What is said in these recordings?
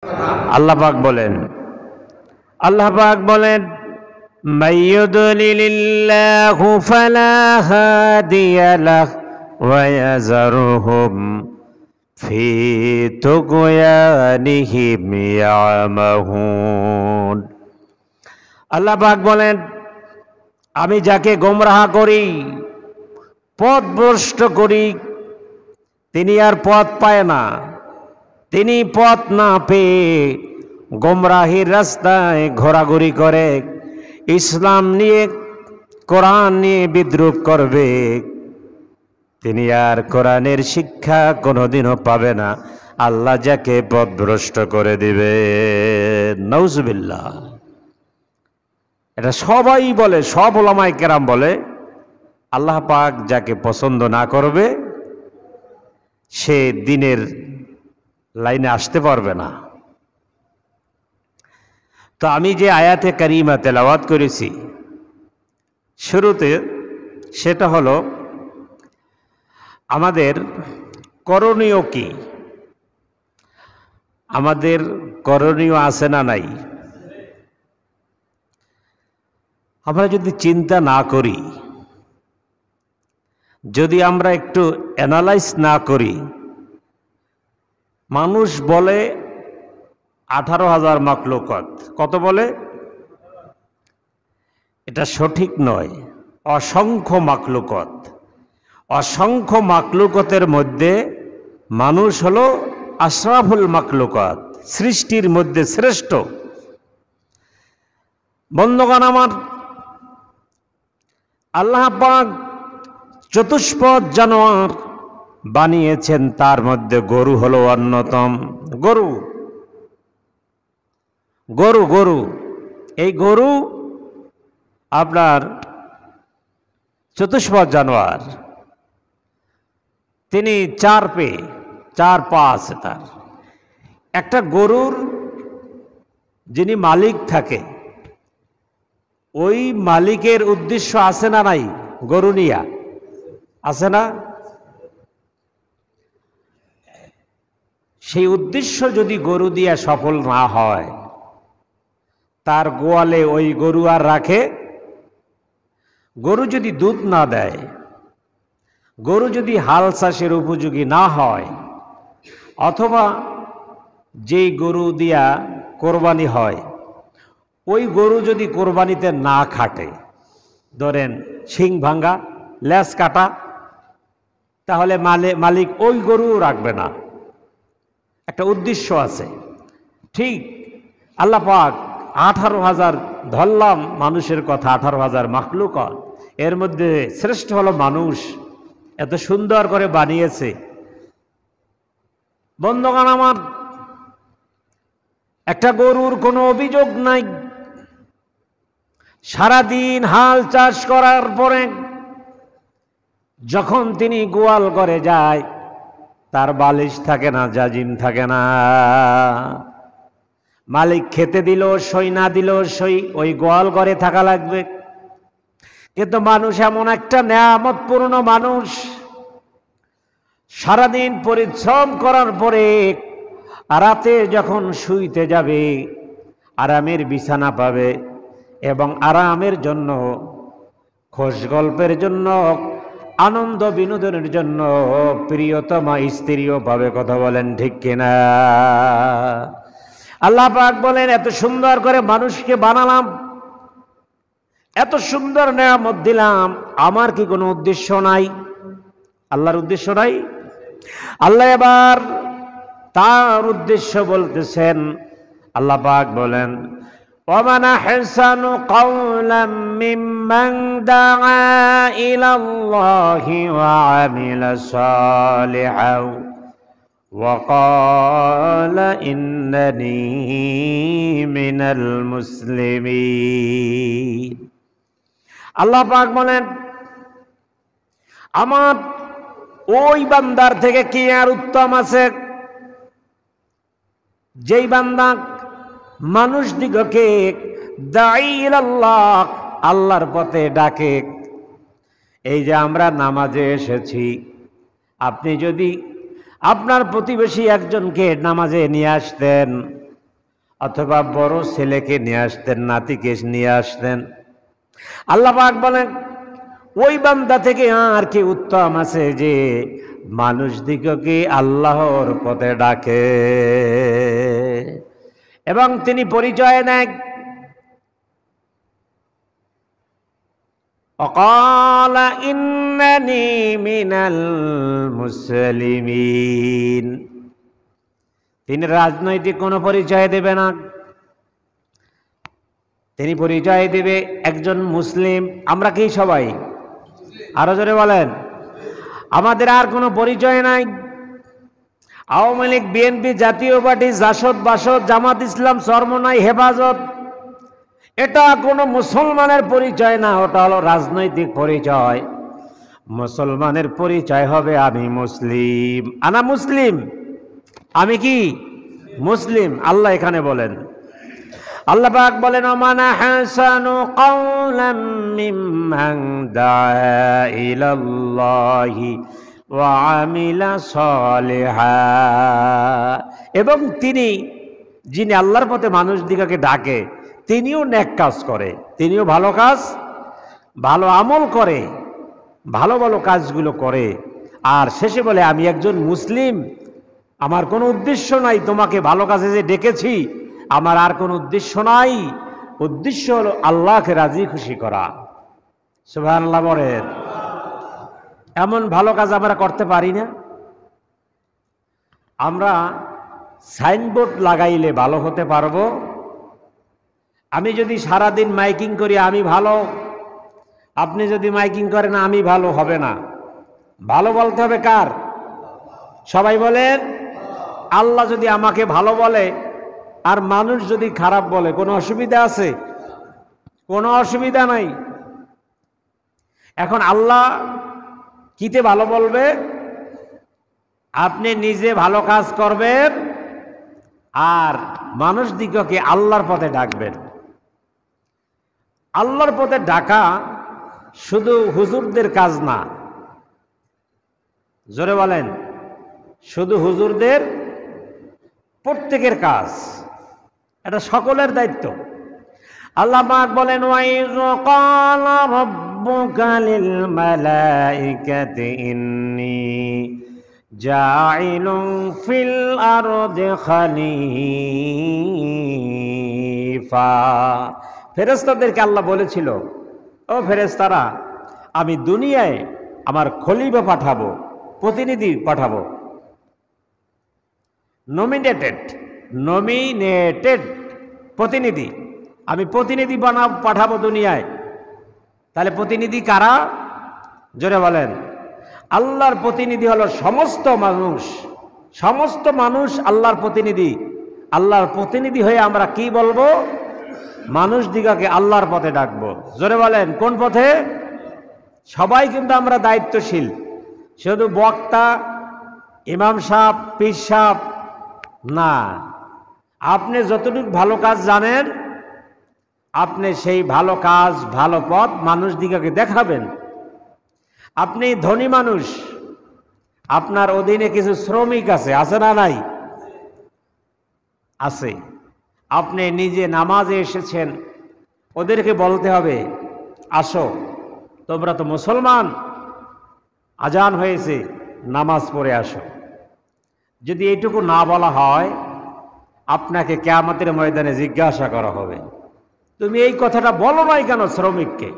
আল্লাহ পাক বলেন মাইয়ুদলিলিল্লাহু ফালা হাদিয়া লাহু ওয়া ইয়াযরুহুম ফি তুগয়ানিহিম ইয়ামাহুন। আল্লাহ পাক বলেন, আমি যাকে গোমরাহ করি, পথভ্রষ্ট করি, তিনি আর পথ পায় না। তিনি পথ না পেয়ে গোমরাহির রাস্তায় ঘোরাঘুরি করে, ইসলাম নিয়ে, কোরআন নিয়ে বিদ্রুপ করবে। তিনি আর কোরআনের শিক্ষা কোনোদিনও পাবে না। আল্লাহ যাকে পথভ্রষ্ট করে দিবে। নাউজুবিল্লাহ। এটা সবাই বলে, সব উলামায়ে কেরাম বলে, আল্লাহ পাক যাকে পছন্দ না করবে সে দিনের লাইনে আসতে পারবে না। তো আমি যে আয়াতে কারিমা তেলাওয়াত করেছি শুরুতে, সেটা হলো আমাদের করণীয় কি। আমাদের করণীয় আছে না নাই? আমরা যদি চিন্তা না করি, যদি আমরা একটু অ্যানালাইজ না করি, মানুষ বলে 18,000 মাখলুকাত। কত বলে? এটা সঠিক নয়, অসংখ্য মাখলুকাত। অসংখ্য মাখলুকাতের মধ্যে মানুষ হলো আশরাফুল মাখলুকাত, সৃষ্টির মধ্যে শ্রেষ্ঠ। বন্ধুগণ আমার, আল্লাহ পাক চতুষ্পদ জানোয়ার বানিয়েছেন, তার মধ্যে গরু হলো অন্যতম। গরু এই গরু আপনার চতুষ্পদ জানোয়ার। তিনি চার পা আছে তার। একটা গরুর যিনি মালিক থাকে, ওই মালিকের উদ্দেশ্য আছে না নাই? গরু নিয়া আছে না? সেই উদ্দেশ্য যদি গরু দিয়া সফল না হয়, তার গোয়ালে ওই গরু আর রাখে? গরু যদি দুধ না দেয়, গরু যদি হাল চাষের উপযোগী না হয়, অথবা যেই গরু দিয়া কোরবানি হয় ওই গরু যদি কোরবানিতে না খাটে, ধরেন শিং ভাঙ্গা, লেজ কাটা, তাহলে মালিক ওই গরু রাখবে না। একটা উদ্দেশ্য আছে। ঠিক আল্লাহ পাক 18,000 ধরলাম মানুষের কথা, 18,000 মাখলুকাত, এর মধ্যে শ্রেষ্ঠ হলো মানুষ। এত সুন্দর করে বানিয়েছে। বন্ধুগণ আমার, একটা গরুর কোনো অভিযোগ নাই। সারাদিন হাল চাষ করার পরে যখন তিনি গোয়াল করে যায়, তার বালিশ থাকে না, জাজিম থাকে না। মালিক খেতে দিল সই, না দিল সই, ওই গোয়াল ঘরে থাকা লাগবে। কিন্তু মানুষ এমন একটা নেয়ামতপূর্ণ মানুষ, সারাদিন পরিশ্রম করার পরে রাতে যখন শুইতে যাবে, আরামের বিছানা পাবে এবং আরামের জন্য, খোশ গল্পের জন্য, আনন্দ বিনোদনের জন্য প্রিয়তমা স্ত্রীও পাবে। কথা বলেন ঠিক কিনা? আল্লাহ পাক বলেন, এত সুন্দর করে মানুষকে বানালাম, এত সুন্দর নেয়ামত দিলাম, আমার কি কোনো উদ্দেশ্য নাই? আল্লাহর উদ্দেশ্য নাই? আল্লাহ এবার তার উদ্দেশ্য বলতেছেন। আল্লাহ পাক বলেন, وَمَنْ أَحْسَنُ قَوْلًا مِّمَّنْ دَعَا إِلَى اللَّهِ وَعَمِلَ صَالِحًا وَقَالَ إِنَّنِي مِنَ الْمُسْلِمِينَ। আল্লাহ পাক বলেন, আমার ওই বান্দার থেকে কি আর উত্তম আছে, যেই বান্দা মানুষ দিগকে দাঈ ইলাল্লাহ, আল্লাহর পথে ডাকে। এই যে আমরা নামাজে এসেছি, আপনি যদি আপনার প্রতিবেশী একজনকে নামাজে নিয়ে আসতেন, অথবা বড় ছেলেকে নিয়ে আসতেন, নাতিকে নিয়ে আসতেন। আল্লাহ পাক বলেন ওই বান্দা থেকে আর কি উত্তম আছে যে মানুষ দিগকে আল্লাহর পথে ডাকে এবং তিনি পরিচয় নেন وقال إنني من المسلمين। তিনি রাজনৈতিক কোনো পরিচয় দেবে না, তিনি পরিচয় দেবে একজন মুসলিম। আমরা কি সবাই? আরো জোরে বলেন। আমাদের আর কোনো পরিচয় নাই। আওয়ামী লীগ, বিএনপি, জাতীয় পার্টি, জাসদ, বাসদ, জামাত ইসলাম, চরমনাই, হেফাজত, এটা কোনো মুসলমানের পরিচয় না, ওটা হলো রাজনৈতিক পরিচয়। মুসলমানের পরিচয় হবে আমি মুসলিম, আনা মুসলিম, আমি কি মুসলিম। আল্লাহ এখানে বলেন, আল্লাহ পাক বলেন ওমান আহসানু কাওলাম মিম্মান দাআ ইলাল্লাহি ওয়া আমিলা সলিহা। এবং তিনি, যিনি আল্লাহর পথে মানুষ দিগকে ডাকে, তিনিও নেক কাজ করে, তিনিও ভালো কাজ, ভালো আমল করে, ভালো ভালো কাজগুলো করে। আর শেষে বলে আমি একজন মুসলিম, আমার কোনো উদ্দেশ্য নাই তোমাকে ভালো কাজে যে ডেকেছি, আমার আর কোনো উদ্দেশ্য নাই, উদ্দেশ্য হলো আল্লাহকে রাজি খুশি করা। সুবহানাল্লাহ বলেন। এমন ভালো কাজ আমরা করতে পারি না? আমরা সাইনবোর্ড লাগাইলে ভালো হতে পারবো? আমি যদি সারাদিন মাইকিং করি আমি ভালো, আপনি যদি মাইকিং করেন আমি ভালো, হবে না। ভালো বলতে হবে কার? সবাই বলেন। আল্লাহ যদি আমাকে ভালো বলে আর মানুষ যদি খারাপ বলে, কোনো অসুবিধা আছে? কোনো অসুবিধা নাই। এখন আল্লাহ কিতে ভালো বলবে? আপনি নিজে ভালো কাজ করবেন আর মানুষ দিগকে আল্লাহর পথে ডাকবেন। আল্লাহর পথে ডাকা শুধু হুজুরদের কাজ না, জোরে বলেন, শুধু হুজুরদের, প্রত্যেকের কাজ, এটা সকলের দায়িত্ব। আল্লাহ পাক বলেন ওয়াইয ক্বালা রাব্বুকা লিল মালাইকাতি ইন্নী জাইলুন ফিল আরদি খলিফা। ফেরেশতাদেরকে আল্লাহ বলেছিল, ও ফেরেশতারা, আমি দুনিয়ায় আমার খলিফা পাঠাবো, প্রতিনিধি পাঠাবো। নমিনেটেড প্রতিনিধি, আমি প্রতিনিধি পাঠাবো দুনিয়ায়। তাহলে প্রতিনিধি কারা? জোরে বলেন। আল্লাহর প্রতিনিধি হলো সমস্ত মানুষ, সমস্ত মানুষ আল্লাহর প্রতিনিধি। আল্লাহর প্রতিনিধি হয়ে আমরা কি বলবো? মানুষ দিগকে আল্লাহর পথে ডাকবো। জোরে বলেন, কোন পথে? সবাই কিন্তু আমরা দায়িত্বশীল, শুধু বক্তা, ইমাম সাহেব, পীর সাহেব না। আপনি যতটুকু ভালো কাজ জানেন, আপনি সেই ভালো কাজ, ভালো পথ মানুষ দিগকে দেখাবেন। আপনি ধনী মানুষ, আপনার অধীনে কিছু শ্রমিক আছে, আছে না নাই? আছে। আপনি নিজে নামাজে এসেছেন, ওদেরকে বলতে হবে আসো, তোমরা তো মুসলমান, আজান হয়েছে, নামাজ পড়ে আসো। যদি এইটুকু না বলা হয়, আপনাকে কিয়ামতের ময়দানে জিজ্ঞাসা করা হবে, তুমি এই কথাটা বলো নাই কেন শ্রমিককে?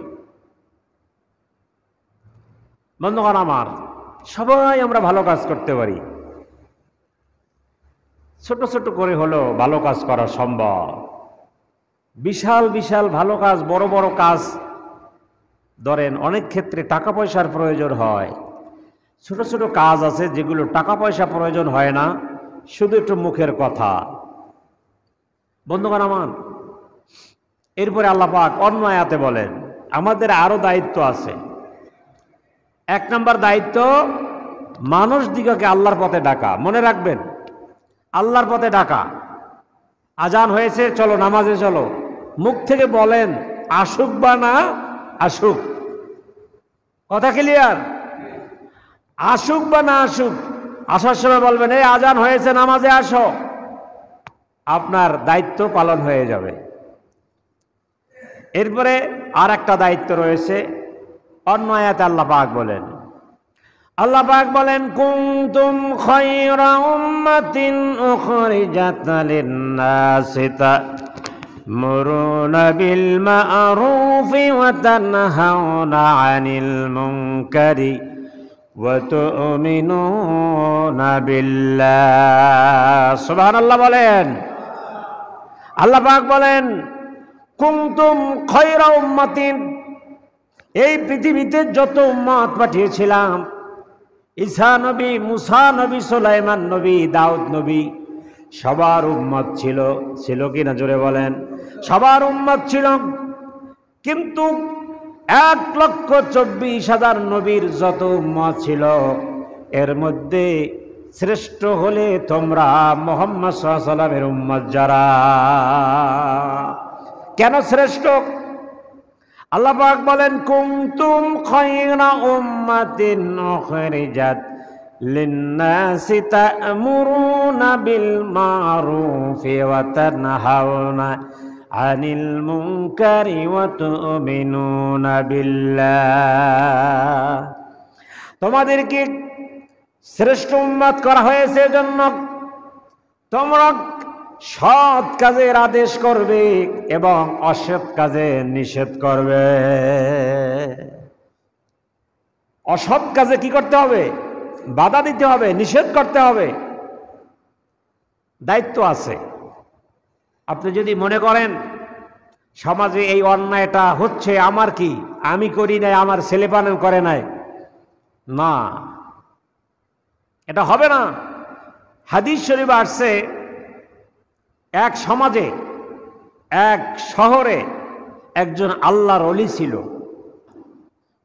বন্ধুগণ আমার, সবাই আমরা ভালো কাজ করতে পারি, ছোট ছোট করে হলো ভালো কাজ করা সম্ভব। বিশাল বিশাল ভালো কাজ, বড় বড় কাজ ধরেন, অনেক ক্ষেত্রে টাকা পয়সার প্রয়োজন হয়। ছোট ছোট কাজ আছে যেগুলো টাকা পয়সা প্রয়োজন হয় না, শুধু একটু মুখের কথা। বন্ধুগণ আমার, এরপরে আল্লাহ পাক অন্য আয়াতে বলেন আমাদের আরো দায়িত্ব আছে। 1 নম্বর দায়িত্ব, মানুষ দিগকে আল্লাহর পথে ডাকা। মনে রাখবেন, আল্লাহর পথে ডাকা। আজান হয়েছে, চলো নামাজে চলো, মুখ থেকে বলেন, আসুক বা না আসুক। কথা ক্লিয়ার? আসুক বা না আসুক, আসার সময় বলবেন এই আজান হয়েছে, নামাজে আসো। আপনার দায়িত্ব পালন হয়ে যাবে। এরপরে আর একটা দায়িত্ব রয়েছে, অন্য আয়াতে আল্লাহ পাক বলেন, আল্লাহ পাক বলেন, কুনতুম খায়রা উম্মাতিন উখরিজাত লিন-নাসি তা'মুরুনা বিল মা'রুফি ওয়া তানহাউনা 'আনিল মুনকারি ওয়া তু'মিনুনা বিল্লাহ। সুবহানাল্লাহ বলেন। আল্লাহ পাক বলেন, কুনতুম খায়রা উম্মাতিন, এই পৃথিবীতে যত উম্মত পাঠিয়েছিলাম, ঈসা নবী, মুসা নবী, সুলাইমান নবী, দাউদ নবী, সবার উম্মত ছিল কিনা জোরে বলেন? সবার উম্মত ছিল। কিন্তু 1,24,000 নবীর যত উম্মত ছিল, এর মধ্যে শ্রেষ্ঠ হলে তোমরা মুহাম্মদ সাল্লাল্লাহু আলাইহি ওয়াসাল্লামের উম্মত যারা। কেন শ্রেষ্ঠ? আল্লাহ পাক বলেন, কুনতুম খায়রা উম্মাতিন উখরিজাত লিন-নাসি তা'মুরুনা বিল মা'রুফি ওয়া তানহাউনা আনিল মুনকারি ওয়া তু'মিনুনা বিল্লাহ। তোমাদেরকে শ্রেষ্ঠ উম্মত করা হয়েছে এজন্য তোমরা সৎ কাজের আদেশ করবে এবং অসৎ কাজে নিষেধ করবে। অসৎ কাজে কি করতে হবে? বাধা দিতে হবে, নিষেধ করতে হবে। দায়িত্ব আছে। আপনি যদি মনে করেন সমাজে এই অন্যায়টা হচ্ছে, আমার কি, আমি করি নাই, আমার ছেলেপালন করে নাই, না, এটা হবে না। হাদিস শরীফে আসছে, এক সমাজে, এক শহরে একজন আল্লাহর ওলি ছিল,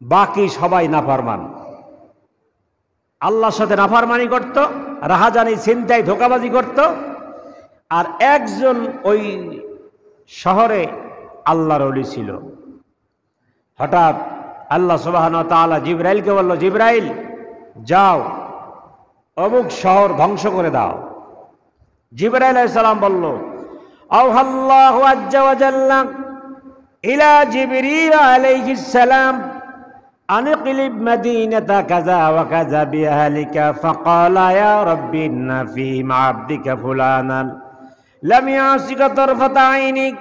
বাকি সবাই নাফরমান। আল্লাহর সাথে নাফরমানি করত, রাহাজানি, ছিনতাই, ধোঁকাবাজি করত। আর একজন ওই শহরে আল্লাহর ওলি ছিল। হঠাৎ আল্লাহ সুবহানাহু ওয়া তাআলা জিবরাইলকে বলল, জিবরাইল যাও অমুক শহর ধ্বংস করে দাও। জিবরাইল আলাইহিস সালাম বলল, আল্লাহু আজ্জা ওয়া জাল্লা ইলা জিবরিল আলাইহিস সালাম আনকিলিব মাদিনাতা কাযা ওয়া কাযা বিআহলিকা ফাকালা ইয়া রাব্বি ইন্না ফীহিম আবদিকা ফুলানান লাম ইয়াসিকা তারফাতা আইনিক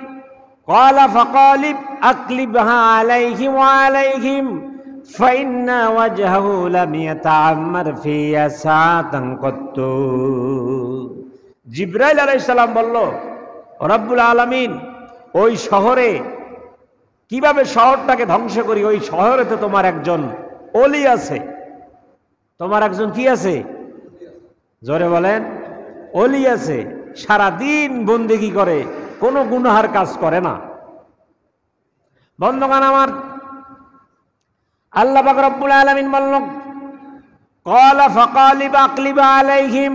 ক্বালা ফাকালিব আকলিবহা আলাইহি ওয়া আলাইহিম ফাইন্না ওয়াজহাহু লাম ইয়াতাআম্মার ফিহা সাআতান কত্তু। জিবরাইল আলাইহিস সালাম বলল, রব্বুল আলামিন ওই শহরে কিভাবে শহরটাকে ধ্বংস করি? ওই শহরে তো তোমার একজন ওলি আছে। তোমার একজন কি আছে? জোরে বলেন। ওলি আছে, সারাদিন বন্দেগী করে, কোনো গুনাহের কাজ করে না। বন্ধুগণ আমার, আল্লাহ পাক রব্বুল আলামিন বললেন, ক্বালা ফাকালিব আকলিব আলাইহিম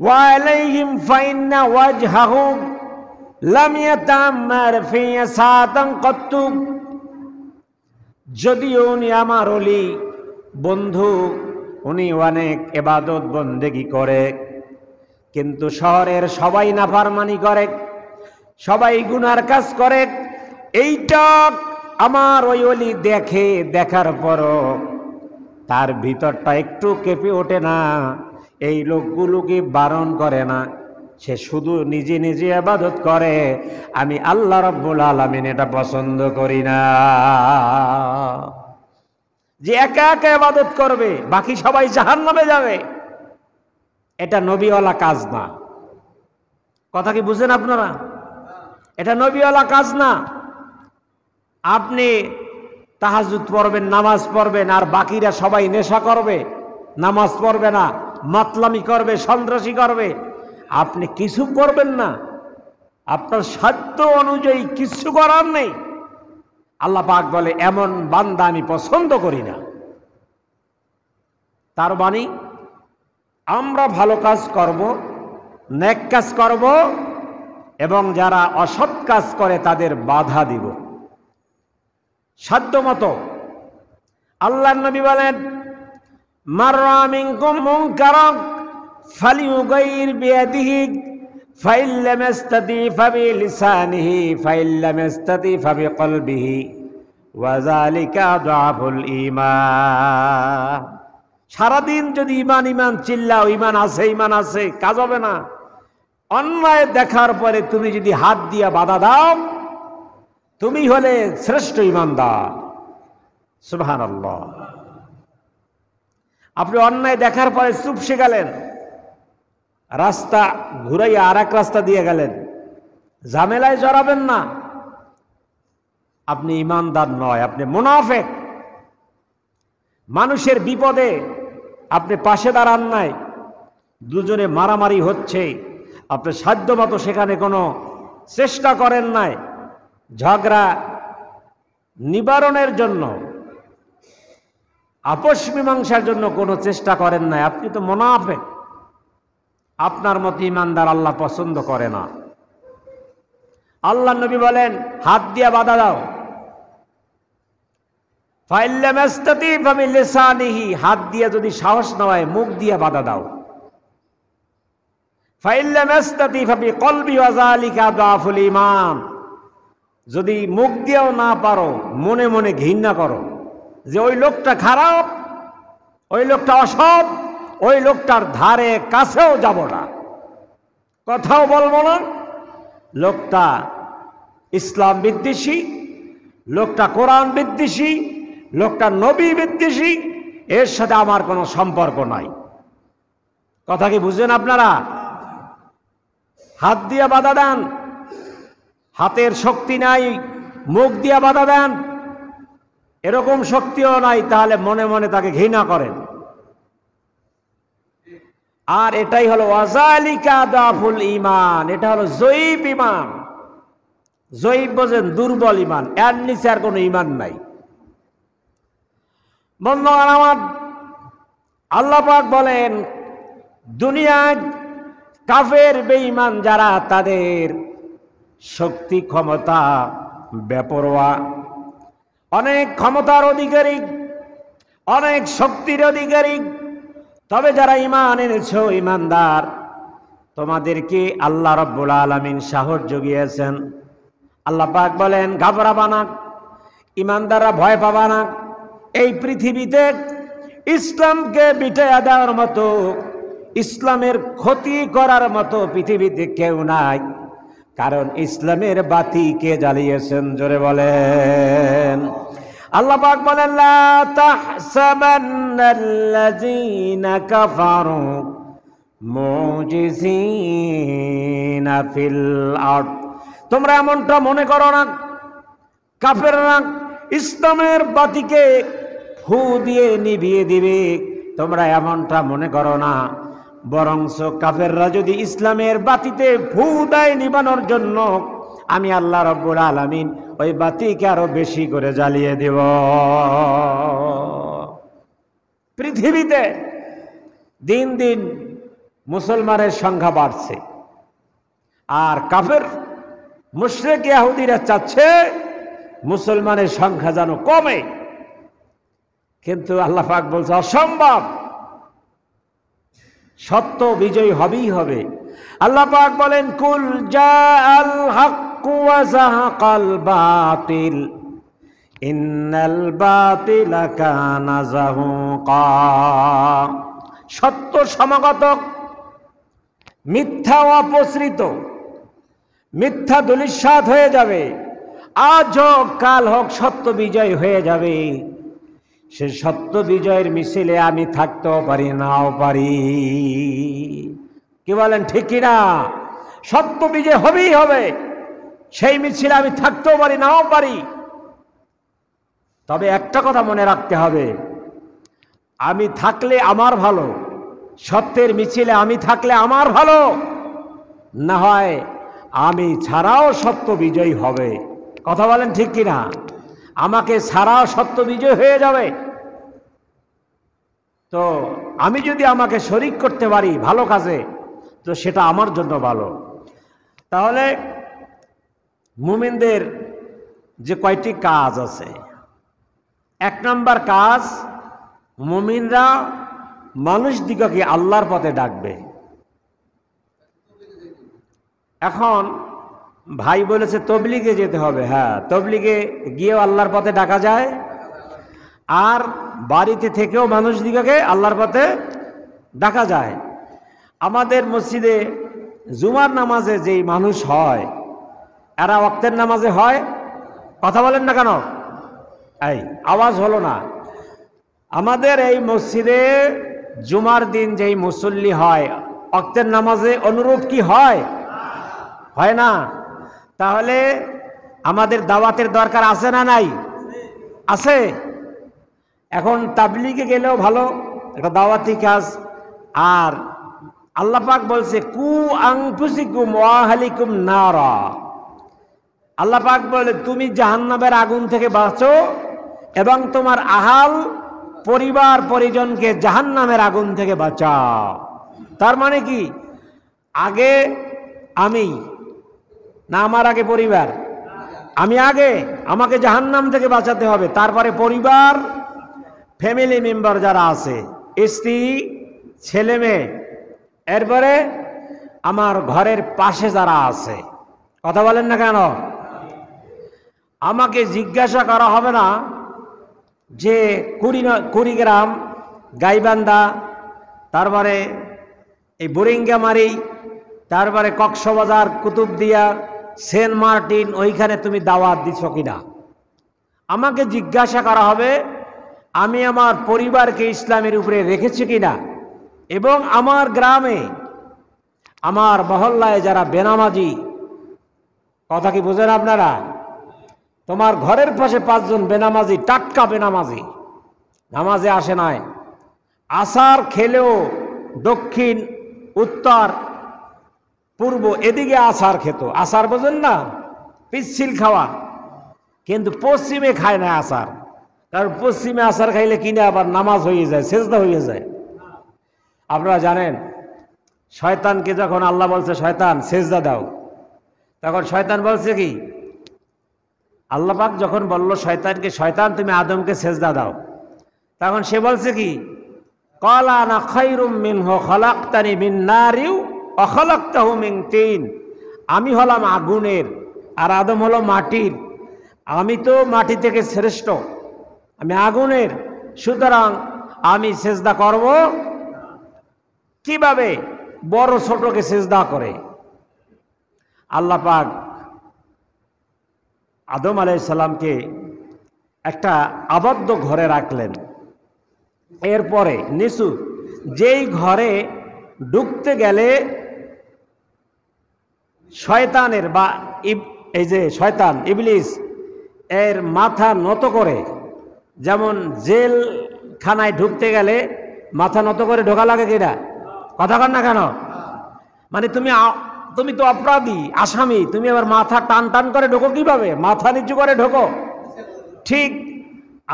ওয়া আলাইহিম ফাইন্না ওয়াজহাহু লাম ইয়াতাআম্মার ফিহা সাআতান কত্তু। যদিও উনি আমার ওলি বন্ধু, উনি অনেক ইবাদত বন্দেগী করে, কিন্তু শহরের সবাই নাফরমানি করে, সবাই গুনার কাজ করে। এইটা আমার ওই ওলি দেখে, দেখার পরও তার ভিতরটা একটু কেঁপে ওঠে না, এই লোকগুলোকে বারণ করে না, সে শুধু নিজে নিজে ইবাদত করে। আমি আল্লাহ রাব্বুল আলামিন এটা পছন্দ করি না, যে একা একা ইবাদত করবে, বাকি সবাই জাহান্নামে যাবে। এটা নবীওয়ালা কাজ না। কথা কি বুঝেন আপনারা? এটা নবীওয়ালা কাজ না। আপনি তাহাজ্জুদ পড়বেন, নামাজ পড়বেন, আর বাকিরা সবাই নেশা করবে, নামাজ পড়বে না, মাতলামি করবে, সন্ত্রাসী করবে, আপনি কিছু করবেন না। আপনার সাধ্য অনুযায়ী কিছু করার নেই। আল্লাহ পাক বলে, এমন বান্দা আমি পছন্দ করি না। তার মানে আমরা ভালো কাজ করব, নেক কাজ করব, এবং যারা অসৎ কাজ করে তাদের বাধা দিব সাধ্য মতো। আল্লাহর নবী বলেন, মাররা মিনকুম মুনকারান ফালিয়ুগাইর বিয়াদিহি ফাইন লাম ইস্তাতি ফাবিলিসানিহি ফাইন লাম ইস্তাতি ফাবিকলবিহি ওয়া যালিকা দুআফুল ঈমান। সারাদিন যদি ইমান ইমান চিল্লাও, ইমান আছে, কাজ হবে না। অন্যায় দেখার পরে তুমি যদি হাত দিয়া বাধা দাও, তুমি হলে শ্রেষ্ঠ ইমানদার। সুবহানাল্লাহ। আপনি অন্যায় দেখার পরে চুপসে গেলেন, রাস্তা ঘুরাইয়া আর এক রাস্তা দিয়ে গেলেন, ঝামেলায় জড়াবেন না, আপনি ইমানদার নয়, আপনি মুনাফিক। মানুষের বিপদে আপনি পাশে দাঁড়ান নাই, দুজনে মারামারি হচ্ছে, আপনি সাধ্যমতো সেখানে কোনো চেষ্টা করেন নাই, ঝগড়া নিবারণের জন্য, আপোষ মীমাংসার জন্য কোনো চেষ্টা করেন নাই, আপনি তো মুনাফিক। আপনার মতো ইমানদার আল্লাহ পছন্দ করে না। আল্লাহ নবী বলেন, হাত দিয়া বাধা দাও। ফাইন লাম ইস্তাতি ফাবিলিসানিহি, হাত দিয়ে যদি সাহস না হয় মুখ দিয়ে বাধা দাও। ফাইন লাম ইস্তাতি ফাবিকলবি ওয়া যালিকা দুআফুল ঈমান, যদি মুখ দিয়েও না পারো মনে মনে ঘৃণা করো যে ওই লোকটা খারাপ, ওই লোকটা অসৎ, ওই লোকটার ধারে কাছেও যাব না, কথাও বলবো না, লোকটা ইসলাম বিদ্বেষী, লোকটা কোরআন বিদ্বেষী, লোকটা নবী বিদ্বেষী, এর সাথে আমার কোনো সম্পর্ক নাই। কথা কি বুঝেন আপনারা? হাত দিয়ে বাধা দেন, হাতের শক্তি নাই, মুখ দিয়ে বাধা দেন, এরকম শক্তিও নাই, তাহলে মনে মনে তাকে ঘৃণা করেন। আর এটাই হলো ওয়াজালিকা দুআফুল ঈমান, এটা হলো জয়ীফ ঈমান। জয়ীফ বোঝেন, দুর্বল ঈমান, এর নিচে আর কোনো ঈমান নাই। বন্ধুগণ আমার, আল্লাহ পাক বলেন, দুনিয়ায় কাফের বেঈমান যারা, তাদের শক্তি ক্ষমতা বেপরোয়া, অনেক ক্ষমতার অধিকারী, অনেক শক্তির অধিকারী, তবে যারা ঈমান এনেছো, ঈমানদার, তোমাদেরকে আল্লাহ রাব্বুল আলামিন সাহস জুগিয়েছেন। আল্লাহ পাক বলেন, ঘাবড়াবা না, ঈমানদাররা ভয় পাবা না। এই পৃথিবীতে ইসলামকে বিটাইয়া দেওয়ার মতো, ইসলামের ক্ষতি করার মতো পৃথিবীতে কেউ নাই। কারণ ইসলামের বাতি কে জ্বালিয়েছেন? জোরে বলেন। আল্লাহ পাক বলেন, লা তাহসাবান্নাল্লাযীনা কাফারু মুজিজিনা ফিল আরদ, তোমরা এমনটা মনে করো না কাফেররা ইসলামের বাতিকে ফু দিয়ে নিভিয়ে দিবে, তোমরা এমনটা মনে করো না। বরঞ্চ কাফেররা যদি ইসলামের বাতিতে ফু দেয় নিবানোর জন্য, আমি আল্লাহ রাব্বুল আলামিন ওই বাতিকে আরো বেশি করে জ্বালিয়ে দেব। পৃথিবীতে দিন দিন মুসলমানের সংখ্যা বাড়ছে, আর কাফের মুশরিক ইহুদিরা চাচ্ছে মুসলমানের সংখ্যা যেন কমে। কিন্তু আল্লাহ পাক বলছে অসম্ভব, সত্য বিজয়ী হবেই হবে। আল্লাহ পাক বলেন, কুল জাআল হাক্কু ওয়া যাহাকাল বাতিল ইন্নাল বাতিলা কানা যাহুকা, সত্য সমাগত, মিথ্যা অপসৃত, মিথ্যা ধূলিসাৎ হয়ে যাবে। আজ হোক কাল হোক সত্য বিজয় হয়ে যাবে। সে সত্য বিজয়ের মিছিলে আমি থাকতেও পারি, নাও পারি। কি বলেন, ঠিক কিনা? সত্য বিজয় হবেই হবে, সেই মিছিলে আমি থাকতেও পারি, নাও পারি। তবে একটা কথা মনে রাখতে হবে, আমি থাকলে আমার ভালো, সত্যের মিছিলে আমি থাকলে আমার ভালো, না হয় আমি ছাড়াও সত্য বিজয়ী হবে। কথা বলেন ঠিক কিনা? আমাকে ছাড়াও সত্য বিজয় হয়ে যাবে। তো আমি যদি আমাকে শরিক করতে পারি ভালো কাজে, তো সেটা আমার জন্য ভালো। তাহলে মুমিনদের যে কয়টি কাজ আছে, এক নম্বর কাজ, মুমিনরা মানুষ দিগকে আল্লাহর পথে ডাকবে। এখন ভাই বলেছে তবলিগে যেতে হবে। হ্যাঁ, তবলিগে গিয়েও আল্লাহর পথে ডাকা যায়, আর বাড়িতে থেকেও মানুষদিগকে আল্লাহর পথে ডাকা যায়। আমাদের মসজিদে জুমার নামাজে যেই মানুষ হয়, এরা ওয়াক্তের নামাজে হয়? কথা বলেন না কেন? এই আওয়াজ হলো না। আমাদের এই মসজিদে জুমার দিন যেই মুসল্লি হয়, ওয়াক্তের নামাজে অনুরূপ কি হয়? হয় না। তাহলে আমাদের দাওয়াতের দরকার আছে না নাই? আছে। এখন তাবলিগে গেলেও ভালো, একটা দাওয়াতি কাজ। আর আল্লাহ পাক বলছে কু আনফুসিকুম ওয়া আহলিকুম নারা। আল্লাহ পাক বলে তুমি জাহান্নামের আগুন থেকে বাঁচো এবং তোমার আহাল পরিবার পরিজনকে জাহান্নামের আগুন থেকে বাঁচাও। তার মানে কি, আগে আমি না আমার আগে পরিবার? আমি আগে, আমাকে জাহান্নাম থেকে বাঁচাতে হবে, তারপরে পরিবার, ফ্যামিলি মেম্বার যারা আছে, স্ত্রী, ছেলে মেয়ে, এরপরে আমার ঘরের পাশে যারা আছে। কথা বলেন না কেন? আমাকে জিজ্ঞাসা করা হবে না যে কুড়িগ্রাম, গাইবান্ধা, তারপরে এই বোরিঙ্গামারি, তারপরে কক্সবাজার, কুতুবদিয়া, সেন্ট মার্টিন, ওইখানে তুমি দাওয়াত দিছ কিনা। আমাকে জিজ্ঞাসা করা হবে আমি আমার পরিবারকে ইসলামের উপরে রেখেছি কিনা, এবং আমার গ্রামে, আমার মহল্লায় যারা বেনামাজি, কথা কি বুঝেন আপনারা? তোমার ঘরের পাশে 5 জন বেনামাজি, টাটকা বেনামাজি, নামাজে আসে নাই, আসার খেলেও দক্ষিণ, উত্তর, পূর্ব এদিকে আসার খেত। আসার বোঝেন না? পিচ্ছিল খাওয়া। কিন্তু পশ্চিমে খায় না আসার, কারণ পশ্চিমে আসার খাইলে কিনে আবার নামাজ হয়ে যায়, সেজদা হয়ে যায়। আপনারা জানেন, শয়তানকে যখন আল্লাহ বলছে শয়তান সেজদা দাও, তখন শয়তান বলছে কি? আল্লাহ পাক যখন বলল শয়তানকে, শয়তান তুমি আদমকে সেজদা দাও, তখন সে বলছে কি? ক্বালা আনা খায়রুম মিনহু খালাকতানি মিন নারিন ওয়া খালাকতাহু মিন তিন। আমি হলাম আগুনের আর আদম হলো মাটির, আমি তো মাটি থেকে শ্রেষ্ঠ, আমি আগুনের, সুতরাং আমি সেজদা করব কিভাবে? বড় ছোটকে সেজদা করে। আল্লাহ পাক আদম আলাইহিস সালামকে একটা আবদ্ধ ঘরে রাখলেন। এরপরে নিচু যেই ঘরে ঢুকতে গেলে শয়তানের বা এই যে শয়তান ইবলিস এর মাথা নত করে, যেমন জেলখানায় ঢুকতে গেলে মাথা নত করে ঢোকা লাগে কিনা? কথা কন না কেন? মানে তুমি তো অপরাধী, আসামি, তুমি আবার মাথা টান টান করে ঢোকো কিভাবে? মাথা নিচু করে ঢোকো। ঠিক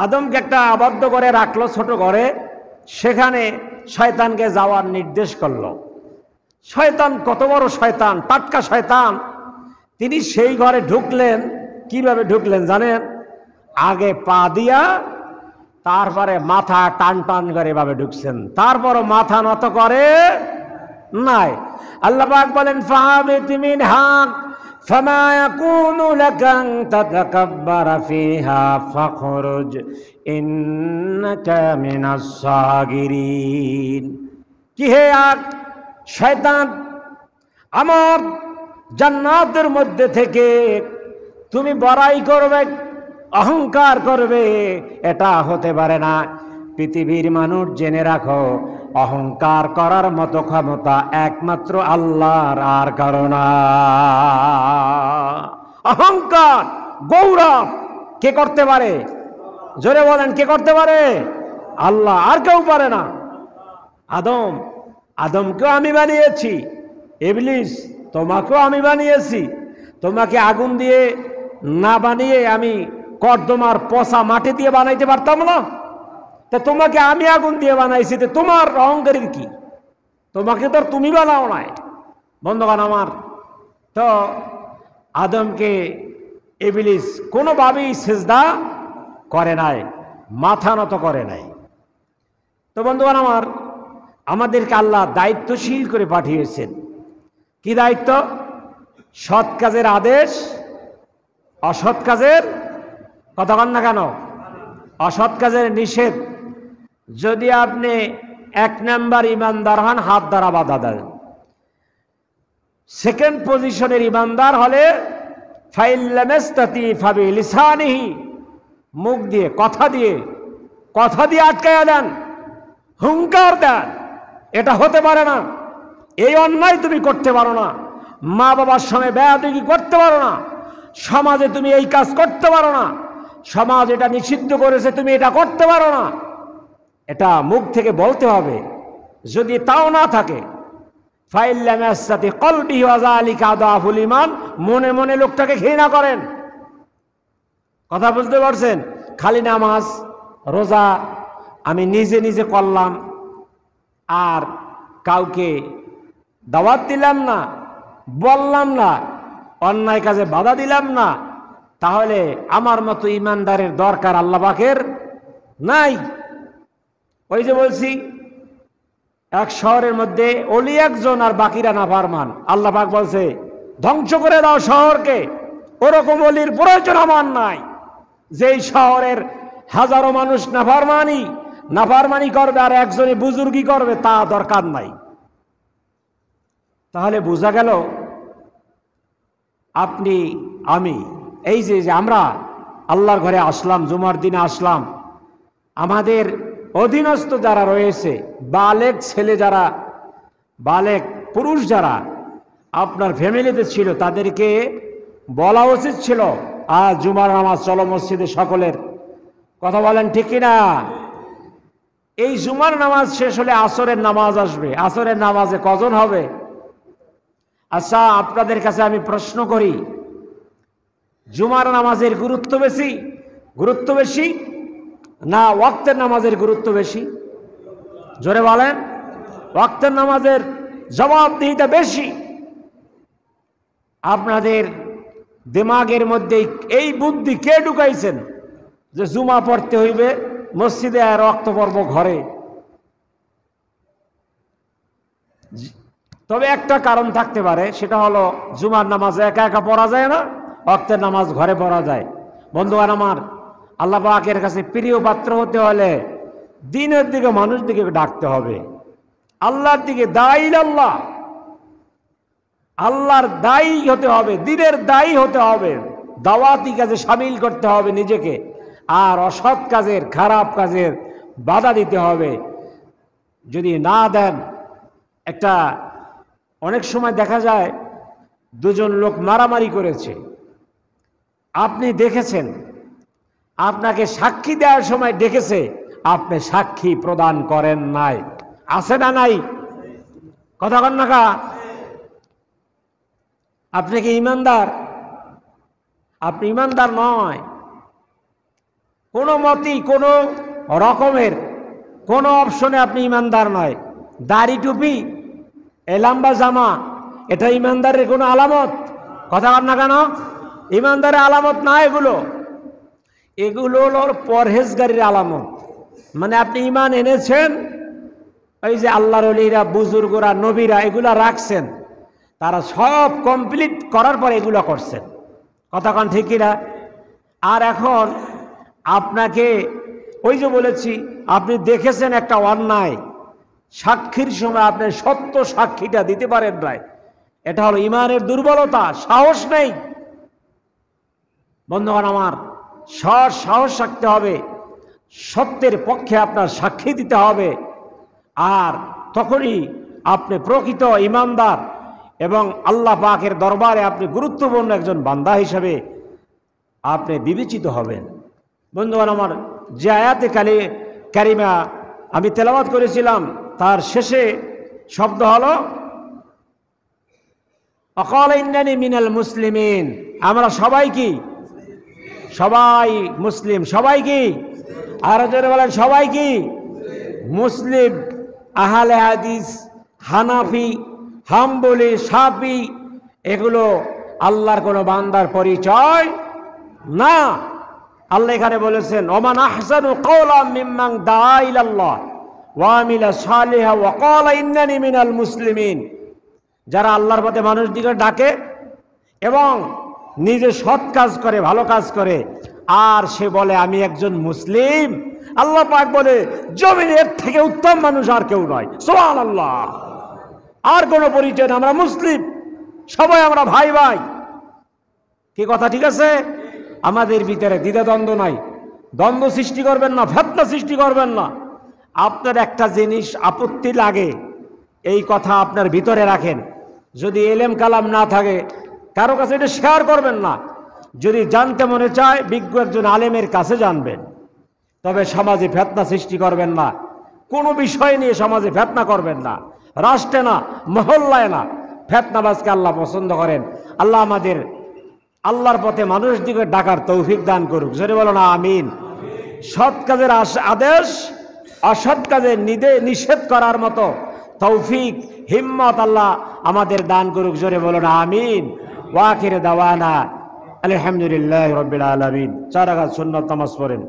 আদমকে একটা আবদ্ধ করে রাখলো ছোট ঘরে, সেখানে শয়তানকে যাওয়ার নির্দেশ করলো। শয়তান কত বড় শয়তান, টাটকা শয়তান, তিনি সেই ঘরে ঢুকলেন। কিভাবে ঢুকলেন জানেন? আগে পা দিয়া, তারপরে মাথা টান টান করে ভাবে ঢুকছেন, তারপরও মাথা নত করে নাই। আল্লাহ পাক বলেন ফাহাবিত মিনহা ফামা ইয়াকুনু লাকা আন তাতাকাব্বারা ফিহা ফাখরুজ ইন্নাকা মিনাস সাগিরিন। কি হে শয়তান, আমার জান্নাতের মধ্যে থেকে তুমি বড়াই করবে, অহংকার করবে, এটা হতে পারে না। পৃথিবীর মানুষ জেনে রাখো, অহংকার করার মতো ক্ষমতা একমাত্র আল্লাহর, আর কারো না। অহংকার, গৌরব কে করতে পারে? জোরে বলেন, কে করতে পারে? আল্লাহ, আর কেউ পারে না। আদমকেও আমি বানিয়েছি, ইবলিস তোমাকেও আমি বানিয়েছি। তোমাকে আগুন দিয়ে না বানিয়ে আমি কর্দমার পচা মাটি দিয়ে বানাইতে পারতাম না? তা তোমাকে আমি আগুন দিয়ে বানাইছি, তো তোমার অহংকারের কি? তোমাকে তো তুমি বানাও নাই। বন্ধুগণ আমার, তো আদমকে ইবলিস কোনোভাবেই সিজদা করে নাই, মাথা নত করে নাই। তো বন্ধুগণ আমার, আমাদেরকে আল্লাহ দায়িত্বশীল করে পাঠিয়েছেন। কি দায়িত্ব? সৎ কাজের আদেশ, অসৎ কাজের কথা বল না কেন, অসৎ কাজের নিষেধ। যদি আপনি 1 নাম্বার ইমানদার হন, হাত দ্বারা বাধা দেন। সেকেন্ড পজিশনের ইমানদার হলে ফাইল্লামাস্তাতি ফাবিলিসানিহি, মুখ দিয়ে কথা দিয়ে আটকায়া দেন, হুঙ্কার দেন, এটা হতে পারে না, এই অন্যায় তুমি করতে পারো না, মা বাবার সঙ্গে বেয়াদবি করতে পারো না, সমাজে তুমি এই কাজ করতে পারো না, সমাজ এটা নিষিদ্ধ করেছে, তুমি এটা করতে পারো না, এটা মুখ থেকে বলতে হবে। যদি তাও না থাকে, ফাইল্লামাস্তাতি কলবিহি ওয়া যালিকা আদাফুল ঈমান, মনে মনে লোকটাকে ঘৃণা করেন। কথা বুঝতে পারছেন? খালি নামাজ রোজা আমি নিজে নিজে করলাম, আর কাউকে দাওয়াত দিলাম না, বললাম না, অন্যায় কাজে বাধা দিলাম না, তাহলে আমার মতো ইমানদারের দরকার আল্লাহ পাকের নাই। ওই যে বলছি, এক শহরের মধ্যে ওলি একজন আর বাকিরা নাফরমান, আল্লাহ পাক বলছে ধ্বংস করে দাও শহরকে। ওরকম ওলির প্রয়োজন আমার নাই। যেই শহরের হাজারো মানুষ নাফরমানি করবে আর একজনে বুজুর্গি করবে, তা দরকার নাই। তাহলে বোঝা গেল আপনি আমি এই যে আমরা আল্লাহর ঘরে আসলাম, জুমার দিনে আসলাম, আমাদের অধীনস্থ যারা রয়েছে, বালেগ ছেলে যারা, বালেগ পুরুষ যারা আপনার ফ্যামিলিতে ছিল, তাদেরকে বলা উচিত ছিল আজ জুমার নামাজ চলো মসজিদে সকলের। কথা বলেন ঠিক কিনা? এই জুমার নামাজ শেষ হলে আসরের নামাজ আসবে, আসরের নামাজে কজন হবে? আচ্ছা, আপনাদের কাছে আমি প্রশ্ন করি, জুমার নামাজের গুরুত্ব বেশি না ওয়াক্তের নামাজের গুরুত্ব বেশি? জোরে বলেন। ওয়াক্তের নামাজের জবাবদিহিতা বেশি। আপনাদের দিমাগের মধ্যে এই বুদ্ধি কে ঢুকাইছেন যে জুমা পড়তে হইবে মসজিদে আর ওয়াক্ত পড়ব ঘরে? তবে একটা কারণ থাকতে পারে, সেটা হলো জুমার নামাজ একা একা পড়া যায় না, ওয়াক্তের নামাজ ঘরে পড়া যায়। বন্ধুগণ আমার, আল্লাহ পাকের কাছে প্রিয় পাত্র হতে হলে দিনের দিকে মানুষ দিকে ডাকতে হবে, আল্লাহর দিকে দায়ী, আল্লাহর দায়ী হতে হবে, দিনের দায়ী হতে হবে, দাওয়াতি কাজে সামিল করতে হবে নিজেকে, আর অসৎ কাজের খারাপ কাজের বাধা দিতে হবে। যদি না দেন, একটা অনেক সময় দেখা যায় দুজন লোক মারামারি করেছে, আপনি দেখেছেন, আপনাকে সাক্ষী দেওয়ার সময় ডেকেছে, আপনি সাক্ষী প্রদান করেন নাই, আছে না নাই? কথা কন না কা? আপনি কি ইমানদার? আপনি ইমানদার নয়। কোনো মতেই, কোনো রকমের, কোনো অপশনে আপনি ইমানদার নয়। দাড়ি টুপি, এ লম্বা জামা, এটা ইমানদারের কোনো আলামত? কথা কন না কেন? ইমানদারের আলামত না এগুলো। এগুলো হলো পরহেজগারির আলামত। মানে আপনি ইমান এনেছেন, ওই যে আল্লাহর ওলিরা, বুজুর্গরা, নবীরা এগুলা রাখছেন, তারা সব কমপ্লিট করার পর এগুলো করছেন। কথা কন ঠিক কিনা? আর এখন আপনাকে ওই যে বলেছি, আপনি দেখেছেন একটা অন্যায়, সাক্ষীর সময় আপনি সত্য সাক্ষীটা দিতে পারেন নাই, এটা হলো ইমানের দুর্বলতা, সাহস নেই। বন্ধুগণ আমার, সাহস রাখতে হবে, সত্যের পক্ষে আপনার সাক্ষী দিতে হবে, আর তখনই আপনি প্রকৃত ইমানদার এবং আল্লাহ পাকের দরবারে আপনি গুরুত্বপূর্ণ একজন বান্দা হিসেবে আপনি বিবেচিত হবেন। বন্ধুগণ আমার, যে আয়াতে কারিমা আমি তেলাওয়াত করেছিলাম, তার শেষে শব্দ হলো অকাল ইন্নানি মিনাল মুসলিমিন। আমরা সবাই কি? সবাই মুসলিম। সবাই কি? আরো জোরে বলেন, সবাই কি? মুসলিম। আহলে হাদিস, হানাফি, হাম্বলি, শাফি, এগুলো আল্লাহর কোনো বান্দার পরিচয় না। আল্লাহ এখানে বলেছেন, ওমান আহসানু কাওলাম মিম্মান দাআ ইলাল্লাহ ওয়া আমিলা সালিহা ওয়া ক্বালা ইন্নানি মিনাল মুসলিমিন। যারা আল্লাহর পথে মানুষ দিকে ডাকে এবং নিজে সৎ কাজ করে, ভালো কাজ করে, আর সে বলে আমি একজন মুসলিম, আল্লাহ পাক বলে জমিনে এর থেকে উত্তম মানুষ আর কেউ নয়। সুবহানাল্লাহ। আর কোনো পরিচয় না, আমরা মুসলিম, সবাই আমরা ভাই ভাই। কি কথা ঠিক আছে? আমাদের ভিতরে দ্বিধাদ্বন্দ্ব নাই, দ্বন্দ্ব সৃষ্টি করবেন না, ফিতনা সৃষ্টি করবেন না। আপনার একটা জিনিস আপত্তি লাগে, এই কথা আপনার ভিতরে রাখেন। যদি এলেম কালাম না থাকে কারো কাছে এটা শেয়ার করবেন না। যদি জানতে মনে চায় বিজ্ঞ একজন আলেমের কাছে জানবেন, তবে সমাজে ফিতনা সৃষ্টি করবেন না। কোনো বিষয় নিয়ে সমাজে ফিতনা করবেন না, রাষ্ট্রে না, মহল্লায় না। ফিতনাবাজকে আল্লাহ পছন্দ করেন। আল্লাহ আমাদের আল্লাহর পথে মানুষ দিকে ডাকার তৌফিক দান করুক। জোরে বলো না আমিন। সৎ কাজের আদেশ, অসৎ কাজে নিষেধ করার মতো তৌফিক, হিম্মত আল্লাহ আমাদের দান করুক। জোরে বলো না আমিন। ওয়া আখির দাওয়ানা আলহামদুলিল্লাহি রাব্বিল আলামিন। 4 রাকাত সুন্নাত নামাজ পড়েন।